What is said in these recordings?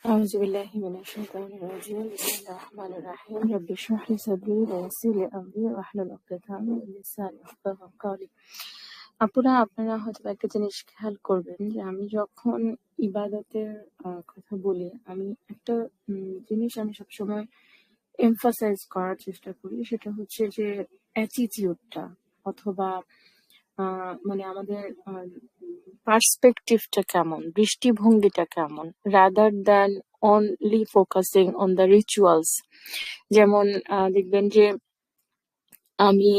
أعوذ بالله من الشيطان الرجيم بسم الله الرحمن الرحيم رب اشرح لي صدري ويسر لي أمري واحلل عقدة من লিসানি ইয়াফকাহু قولي। আপুরা, আপনারা হয়তো একটা জিনিস খেয়াল করবেন যে আমি যখন ইবাদতের কথা বলি, আমি একটা জিনিস আমি সবসময় এমফাসাইজ করার চেষ্টা করি, সেটা হচ্ছে যে অ্যাটিটিউডটা অথবা মানে আমাদের পার্সপেক্টিভটা কেমন, দৃষ্টিভঙ্গিটা কেমন, rather than only focusing on the rituals. যেমন দেখবেন যে আমি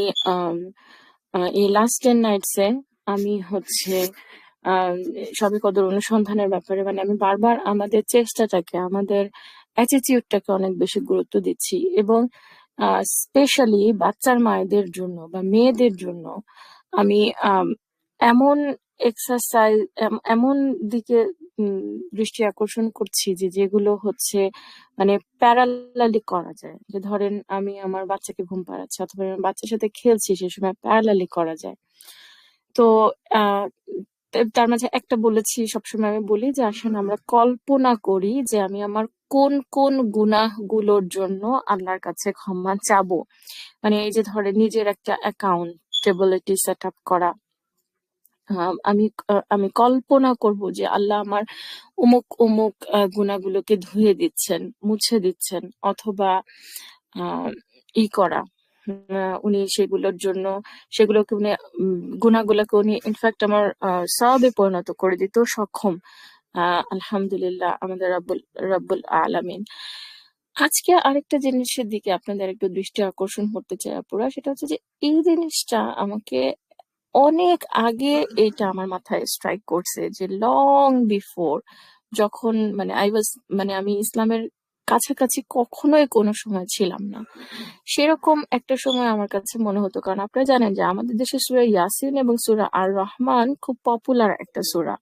এই লাস্ট 10 নাইটসে আমি হচ্ছে সবে কদর অনুসন্ধানের ব্যাপারে মানে আমি বারবার আমাদের চেষ্টাটাকে, আমাদের অ্যাটিটিউডটাকে অনেক বেশি গুরুত্ব দিচ্ছি, এবং স্পেশালি বাচ্চার মায়েদের জন্য বা মেয়েদের জন্য আমি এমন এক্সারসাইজ, এমন দিকে দৃষ্টি আকর্ষণ করছি যে যেগুলো হচ্ছে মানে প্যারালালি করা যায়। যে ধরেন আমি আমার বাচ্চাকে ঘুম পাড়াচ্ছি অথবা আমি বাচ্চার সাথে খেলছি, সে সময় প্যারালালি করা যায়। তো তার মাঝে একটা বলেছি, সবসময় আমি বলি যে আসলে আমরা কল্পনা করি যে আমি আমার কোন কোন গুনাহগুলোর জন্য আল্লাহর কাছে ক্ষমা চাবো। মানে এই যে ধরে নিজের একটা অ্যাকাউন্টেবিলিটি সেট আপ করা, আমি আমি কল্পনা করব যে আল্লাহ আমার অমুক অমুক গুনাহগুলোকে ধুয়ে দিচ্ছেন, মুছে দিচ্ছেন, অথবা ই করা, উনি সেগুলোর জন্য সেগুলোকে উনি গুনাহগুলোকে উনি ইনফ্যাক্ট আমার সওয়াবে পরিণত করে দিতে সক্ষম। আলহামদুলিল্লাহ আমাদের রব্বুল আলামিন। আজকে আরেকটা জিনিসের দিকে আপনাদের একটু দৃষ্টি আকর্ষণ করতে চাই আপুরা, সেটা হচ্ছে যে এই জিনিসটা আমাকে অনেক আগে এটা আমার মাথায় স্ট্রাইক করছে, যে লং বিফোর, যখন মানে মানে আমি ইসলামের কাছাকাছি কখনোই কোনো সময় ছিলাম না। সেরকম একটা সময় আমার কাছে মনে হতো, কারণ আপনারা জানেন যে আমাদের দেশে সূরা ইয়াসিন এবং সূরা আর রহমান খুব পপুলার একটা সূরা।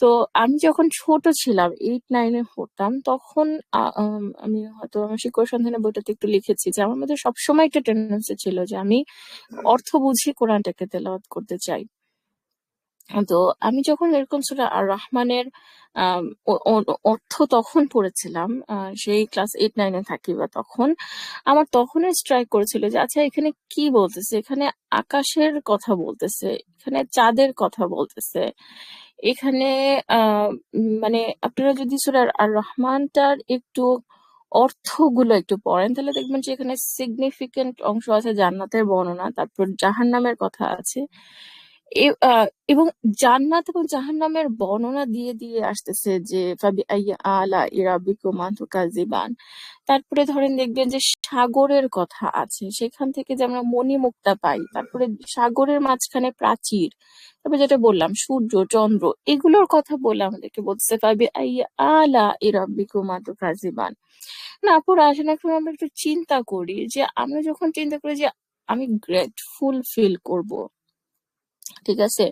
তো আমি যখন ছোট ছিলাম, 8-9-এ পড়তাম, তখন আমি হয়তো আমার শিক্ষা সন্ধানের বইটাতে একটু লিখেছি যে আমার মধ্যে সবসময় একটা টেন্ডেন্সি ছিল যে আমি অর্থ বুঝি কোরআনটাকে তেলাওয়াত করতে চাই। তো আমি যখন এরকম সূরা আর রহমানের অর্থ তখন পড়েছিলাম, সেই ক্লাস 8-9-এ থাকি বা তখন, আমার তখনই স্ট্রাইক করেছিল যে আচ্ছা এখানে কি বলতেছে, এখানে আকাশের কথা বলতেছে, এখানে চাঁদের কথা বলতেছে, এখানে মানে আপনারা যদি সূরা আর রহমানটার একটু অর্থগুলো একটু পড়েন, তাহলে দেখবেন যে এখানে সিগনিফিকেন্ট অংশ আছে জান্নাতের বর্ণনা, তারপর জাহান্নামের কথা আছে, এবং জান্নাত এবং জাহান্নামের বর্ণনা দিয়ে দিয়ে আসতেছে যে ফাবি আইয়ি আলা রাব্বিকুমা তুকাজ্জিবান। তারপরে ধরেন দেখবেন যে সাগরের কথা আছে, সেখান থেকে যে আমরা মণিমুক্তা পাই, তারপরে সাগরের মাঝখানে প্রাচীর, তারপরে যেটা বললাম সূর্য চন্দ্র, এগুলোর কথা বলে আমাদেরকে বলছে ফাবি আইয়ি আলা রাব্বিকুমা তুকাজ্জিবান। না আপুরা, আসলে এখন আমরা একটু চিন্তা করি যে আমরা যখন চিন্তা করি যে আমি গ্রেটফুল ফিল করব, ঠিক আছে,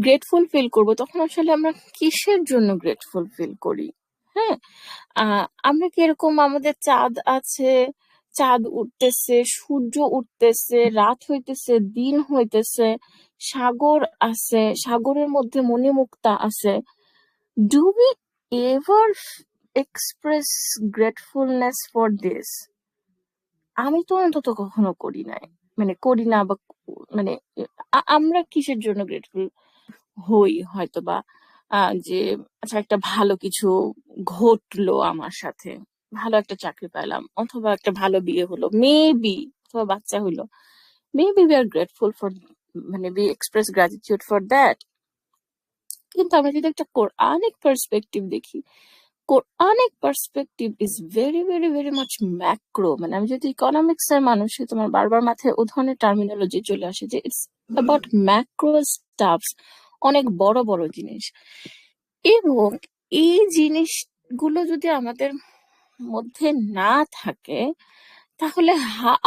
গ্রেটফুল ফিল করব, তখন আসলে আমরা কিসের জন্য গ্রেটফুল ফিল করি? হ্যাঁ, আমরা কি এরকম আমাদের চাঁদ আছে, চাঁদ উঠতেছে, সূর্য উঠতেছে, রাত হইতেছে, দিন হইতেছে, সাগর আছে, সাগরের মধ্যে মণিমুক্তা আছে, do we ever express gratefulness for this? আমি তো অন্তত কখনো করি নাই, মানে করি না, বা মানে আমরা কিসের জন্য গ্রেটফুল হই হয়তো বা যে আচ্ছা একটা ভালো কিছু ঘটলো আমার সাথে, ভালো একটা চাকরি পেলাম, অথবা একটা ভালো বিয়ে হলো মেবি, অথবা বাচ্চা হইলো, maybe we are grateful for, মানে we express gratitude for that. কিন্তু আমরা যদি একটা কোরআনিক পার্সপেক্টিভ দেখি, Quranic perspective is very very very much macro. মানে আমি যদি ইকোনমিক্স এর মানুষ, তোমার বারবার মাথায় ও ধরনের টার্মিনোলজি চলে আসে যে ইটস অ্যাবাউট ম্যাক্রো স্টাফস, অনেক বড় বড় জিনিস। এবং এই জিনিসগুলো যদি আমাদের মধ্যে না থাকে, তাহলে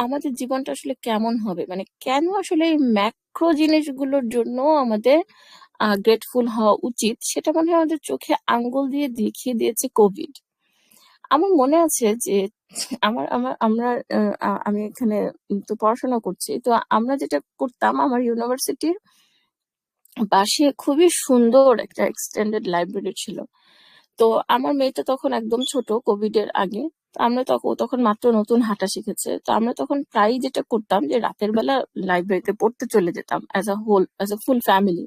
আমাদের জীবনটা আসলে কেমন হবে? মানে কেন আসলে এই ম্যাক্রো জিনিসগুলোর জন্য আমাদের গ্রেটফুল হওয়া উচিত, সেটা মনে হয় আমাদের চোখে আঙ্গুল দিয়ে দেখিয়ে দিয়েছে কোভিড। আমার মনে আছে যে আমার আমার আমরা আমি এখানে তো পড়াশোনা করছি, তো আমরা যেটা করতাম, আমার ইউনিভার্সিটির পাশে খুবই সুন্দর একটা এক্সটেন্ডেড লাইব্রেরি ছিল। তো আমার মেয়েটা তখন একদম ছোট, কোভিড এর আগে। তো আমরা তখন, ও তখন মাত্র নতুন হাঁটা শিখেছে। তো আমরা তখন প্রায় যেটা করতাম যে রাতের বেলা লাইব্রেরিতে পড়তে চলে যেতাম অ্যাজ আ ফুল ফ্যামিলি।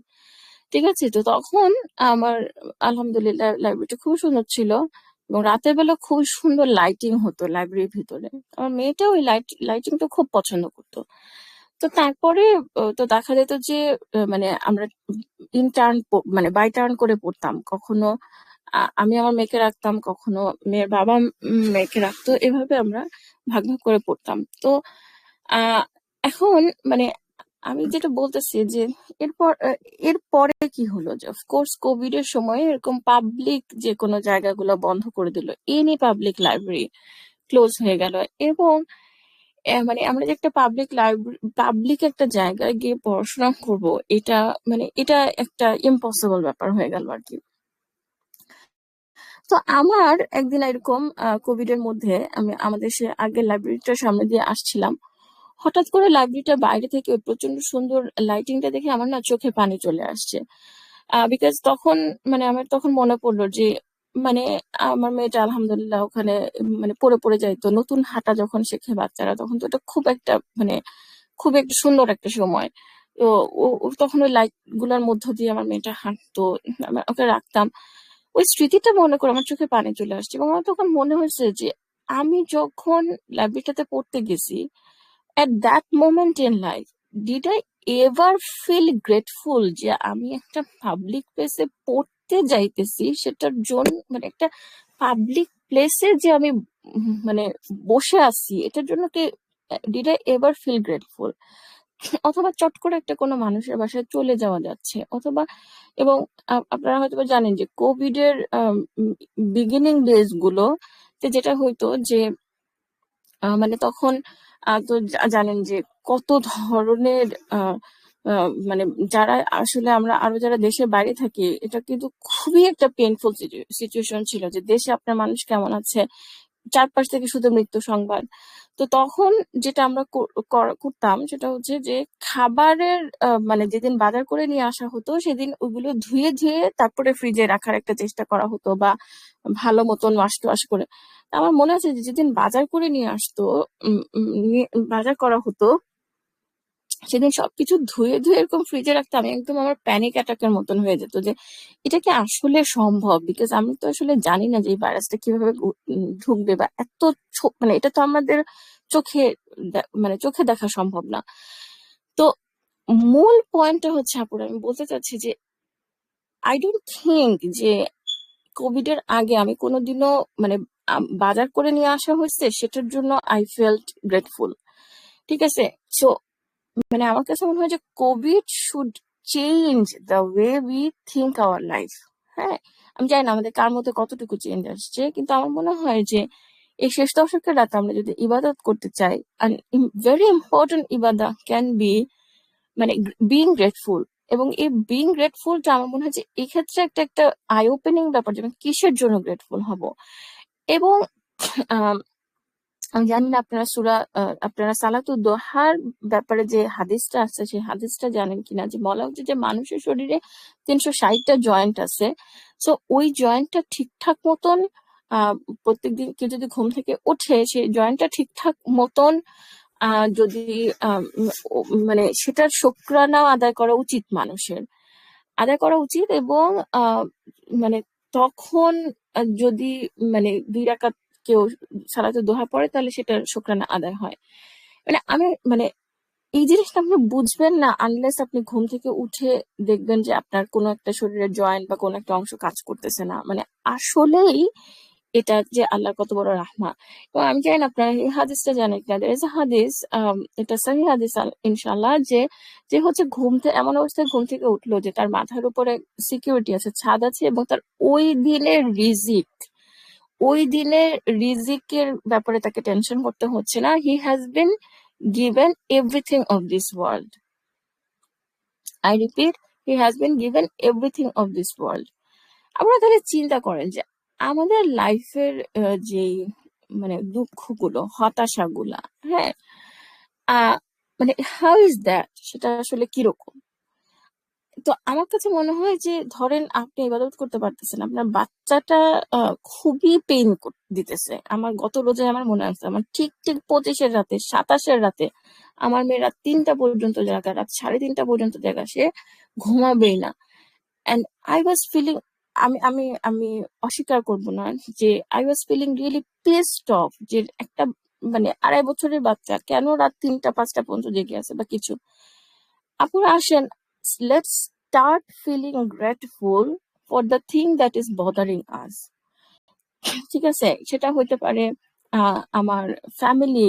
ঠিক আছে, তো তখন আমার আলহামদুলিল্লাহ লাইব্রেরিটা খুব সুন্দর ছিল, এবং রাতের বেলা খুব সুন্দর লাইটিং হতো লাইব্রেরির ভিতরে। আমার মেয়েটা ওই লাইটিংটা খুব পছন্দ করতো। তো তারপরে তো দেখা যেত যে মানে আমরা ইন টার্ন, মানে বাই টার্ন করে পড়তাম। কখনো আমি আমার মেয়েকে রাখতাম, কখনো মেয়ের বাবা মেয়েকে রাখতো, এভাবে আমরা ভাগ ভাগ করে পড়তাম। তো আহ এখন মানে আমি যেটা বলতেছি যে এরপরে কি হলো, যে অফকোর্স কোভিড এর সময় এরকম পাবলিক যে কোনো জায়গাগুলো বন্ধ করে দিল, এনি পাবলিক লাইব্রেরি ক্লোজ হয়ে গেল। এবং মানে আমরা যে একটা পাবলিক লাইব্রেরি, পাবলিক একটা জায়গায় গিয়ে পড়াশোনা করব, এটা মানে এটা একটা ইম্পসিবল ব্যাপার হয়ে গেল আর কি। তো আমার একদিন এরকম কোভিড এর মধ্যে আমি আমাদের সে আগের লাইব্রেরিটার সামনে দিয়ে আসছিলাম। হঠাৎ করে লাইব্রেরিটার বাইরে থেকে ওই প্রচন্ড সুন্দর লাইটিংটা দেখে আমার না চোখে পানি চলে আসছে। বিকজ তখন মানে আমার তখন মনে পড়লো যে মানে আমার মেয়েটা আলহামদুলিল্লাহ ওখানে মানে পড়ে পড়ে যাইতো। নতুন হাঁটা যখন শেখে বাচ্চারা, তখন তো এটা খুব একটা মানে খুব একটা সুন্দর একটা সময়। তো ও তখন ওই লাইট গুলার মধ্য দিয়ে আমার মেয়েটা হাঁটতো, আমি ওকে রাখতাম। ওই স্মৃতিটা মনে করে আমার চোখে পানি চলে আসছে, এবং আমার তখন মনে হয়েছে যে আমি যখন লাইব্রেরিটাতে পড়তে গেছি, at that moment in life, did I ever feel grateful যে আমি একটা পাবলিক প্লেসে পড়তে যাইতেছি, সেটার জন্য মানে একটা পাবলিক প্লেসে যে আমি মানে বসে আছি, এটার জন্য কি did I ever feel grateful? অথবা চট করে একটা কোনো মানুষের বাসায় চলে যাওয়া যাচ্ছে, অথবা এবং আপনারা হয়তো বা জানেন যে কোভিড এর বিগিনিং ডেজ গুলো তে যেটা হইতো যে মানে তখন তো জানেন যে কত ধরনের মানে যারা আসলে আমরা আরো যারা দেশের বাইরে থাকি, এটা কিন্তু খুবই একটা পেইনফুল সিচুয়েশন ছিল, যে দেশে আপনার মানুষ কেমন আছে, চারপাশ থেকে শুধু মৃত্যু সংবাদ। তো তখন যেটা আমরা করতাম সেটা হচ্ছে যে খাবারের মানে যেদিন বাজার করে নিয়ে আসা হতো, সেদিন ওগুলো ধুয়ে ধুয়ে তারপরে ফ্রিজে রাখার একটা চেষ্টা করা হতো, বা ভালো মতন ওয়াশ টোয়াশ করে। আমার মনে আছে যে যেদিন বাজার করে নিয়ে আসতো, বাজার করা হতো, সেদিন সবকিছু ধুয়ে ধুয়ে এরকম ফ্রিজে রাখতে আমি একদম আমার প্যানিক অ্যাটাকের মতন হয়ে যেত, যে এটা কি আসলে সম্ভব? বিকজ আমি তো আসলে জানি না যে এই ভাইরাসটা কিভাবে ঢুকবে, বা এত মানে এটা তো আমাদের চোখে মানে চোখে দেখা সম্ভব না। তো মূল পয়েন্টটা হচ্ছে আপুরা, আমি বলতে চাচ্ছি যে আই ডোন্ট থিঙ্ক যে কোভিড এর আগে আমি কোনোদিনও মানে বাজার করে নিয়ে আসা হয়েছে সেটার জন্য আই ফেল্ট গ্রেটফুল। ঠিক আছে, সো মানে আমার কাছে মনে হয় যে Covid should change the way we think our life. হ্যাঁ, আমি জানি না আমাদের কার মধ্যে কতটুকু চেঞ্জ আসছে, কিন্তু আমার মনে হয় যে এই শেষ দশকের রাতে আমরা যদি ইবাদত করতে চাই, ভেরি ইম্পর্টেন্ট ইবাদা ক্যান বি মানে বিং গ্রেটফুল। এবং এই বিং গ্রেটফুলটা আমার মনে হয় যে এক্ষেত্রে একটা একটা আই ওপেনিং ব্যাপার, যে আমি কিসের জন্য গ্রেটফুল হব। এবং আমি জানি না আপনারা আপনারা সালাতুদ দোহার ব্যাপারে যে হাদিসটা আছে, সেই হাদিসটা জানেন কিনা, যে বলা হচ্ছে যে মানুষের শরীরে 360টা জয়েন্ট আছে। তো ওই জয়েন্টটা ঠিকঠাক মতন আহ প্রত্যেকদিন কেউ যদি ঘুম থেকে ওঠে, সেই জয়েন্টটা ঠিকঠাক মতন যদি মানে সেটার শুকরানা আদায় করা উচিত, মানুষের আদায় করা উচিত। এবং মানে তখন যদি মানে 2 রাকাত কেউ সালাতুদ দোহা পড়ে, তাহলে সেটা শুকরানা আদায় হয়। মানে আমি মানে এই জিনিসটা আপনি বুঝবেন না আনলেস আপনি ঘুম থেকে উঠে দেখবেন যে আপনার কোনো একটা শরীরের জয়েন্ট বা কোনো একটা অংশ কাজ করতেছে না। মানে আসলেই এটা যে আল্লাহর কত বড় রাহমা। এবং আমি জানি না আপনারা এই হাদিসটা জানেন কিনা, there is a হাদিস, এটা সহিহ হাদিস ইনশাআল্লাহ, যে যে হচ্ছে ঘুম থেকে এমন অবস্থায় ঘুম থেকে উঠলো যে তার মাথার উপরে সিকিউরিটি আছে, ছাদ আছে, এবং তার ওই দিনের রিজিক, ওই দিনের রিজিকের ব্যাপারে তাকে টেনশন করতে হচ্ছে না। He has been given everything of this world. I repeat, he has been given everything of this world. আপনারা তাহলে চিন্তা করেন যে আমাদের লাইফের যে মানে দুঃখগুলো, হতাশাগুলা, হ্যাঁ, আহ মানে হাউ ইজ দ্যাট, সেটা আসলে কিরকম? তো আমার কাছে মনে হয় যে ধরেন আপনি ইবাদত করতে পারতেছেন, আপনার বাচ্চাটা খুবই পেইন দিতেছে। আমার গত রোজে আমার মনে আছে, আমার ঠিক ঠিক 25-এর রাতে, 27-এর রাতে আমার মেয়ে রাত 3টা পর্যন্ত জাগা, রাত 3:30 পর্যন্ত জাগা, সে ঘুমাবেই না। অ্যান্ড আই ওয়াজ ফিলিং, আমি আমি আমি অস্বীকার করব না যে I was feeling really pissed off, যে একটা মানে 2.5 বছরের বাচ্চা কেন রাত 3টা 5টা পর্যন্ত জেগে আছে বা কিছু। আপনারা আসেন, let's start feeling grateful for the thing that is bothering us. ঠিক আছে, সেটা হইতে পারে আমার ফ্যামিলি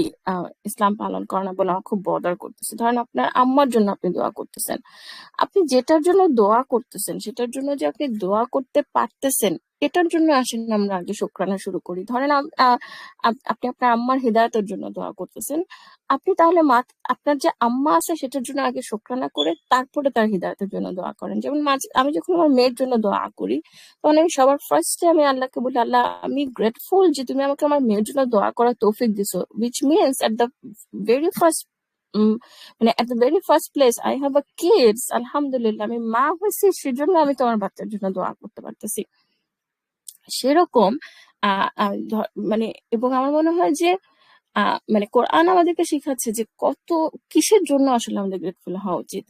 ইসলাম পালন করে না বলে আমার খুব বদার করতেছে। ধরেন আপনার আম্মার জন্য আপনি দোয়া করতেছেন, আপনি যেটার জন্য দোয়া করতেছেন সেটার জন্য যে আপনি দোয়া করতে পারতেছেন, এটার জন্য আসেন আমরা আগে শুকরানা শুরু করি। ধরেন আপনি আপনার আম্মার হেদায়েতের জন্য দোয়া করতেছেন, আপনি তাহলে আপনার যে আম্মা আছে সেটার জন্য আগে শুকরানা করে তারপরে তার হিদায়তের জন্য দোয়া করেন। যেমন আমি যখন আমার মেয়ের জন্য দোয়া করি, তখন আমি সবার ফার্স্টে আমি আল্লাহকে বলি, আল্লাহ আমি গ্রেটফুল যে তুমি আমাকে আমার মেয়ের জন্য দোয়া করার তৌফিক দিছো, which means at the very first মানে at the very first place I have a kids, আলহামদুলিল্লাহ আমি মা হয়েছি, সেজন্য আমি তোমার বাচ্চার জন্য দোয়া করতে পারতেছি। সেরকম মানে, এবং আমার মনে হয় যে মানে কোরআন আমাদেরকে শিখাচ্ছে যে কত কিসের জন্য আসলে আমাদের গ্রেটফুল হওয়া উচিত।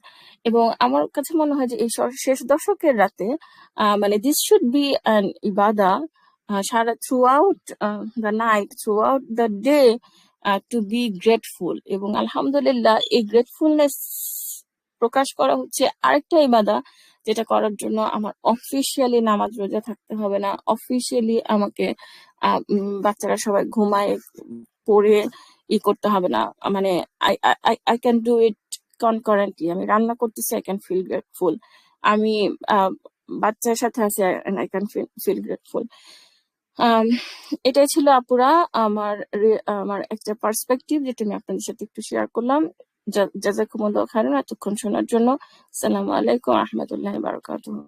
এবং আমার কাছে মনে হয় যে এই শেষ দশকের রাতে মানে দিস শুড বি অ্যান ইবাদা, সারা throughout the night, throughout the day, to be grateful. এবং আলহামদুলিল্লাহ এই গ্রেটফুলনেস প্রকাশ করা হচ্ছে আরেকটা ইবাদা, যেটা করার জন্য আমার অফিসিয়ালি নামাজ রোজা থাকতে হবে না, অফিসিয়ালি আমাকে বাচ্চারা সবাই ঘুমায় পড়ে করতে হবে না। মানে I I I can do it concurrently. আমি রান্না করতেছি, আই ক্যান ফিল গ্রেটফুল। আমি বাচ্চার সাথে আছি, আই ক্যান ফিল গ্রেটফুল। এটাই ছিল আপুরা আমার আমার একটা পার্সপেক্টিভ, যেটা আমি আপনাদের সাথে একটু শেয়ার করলাম। জাযাকুমুল্লাহু খাইরান এতক্ষণ শোনার জন্য। আসসালামু আলাইকুম ওয়া রাহমাতুল্লাহি ওয়া বারাকাতুহু।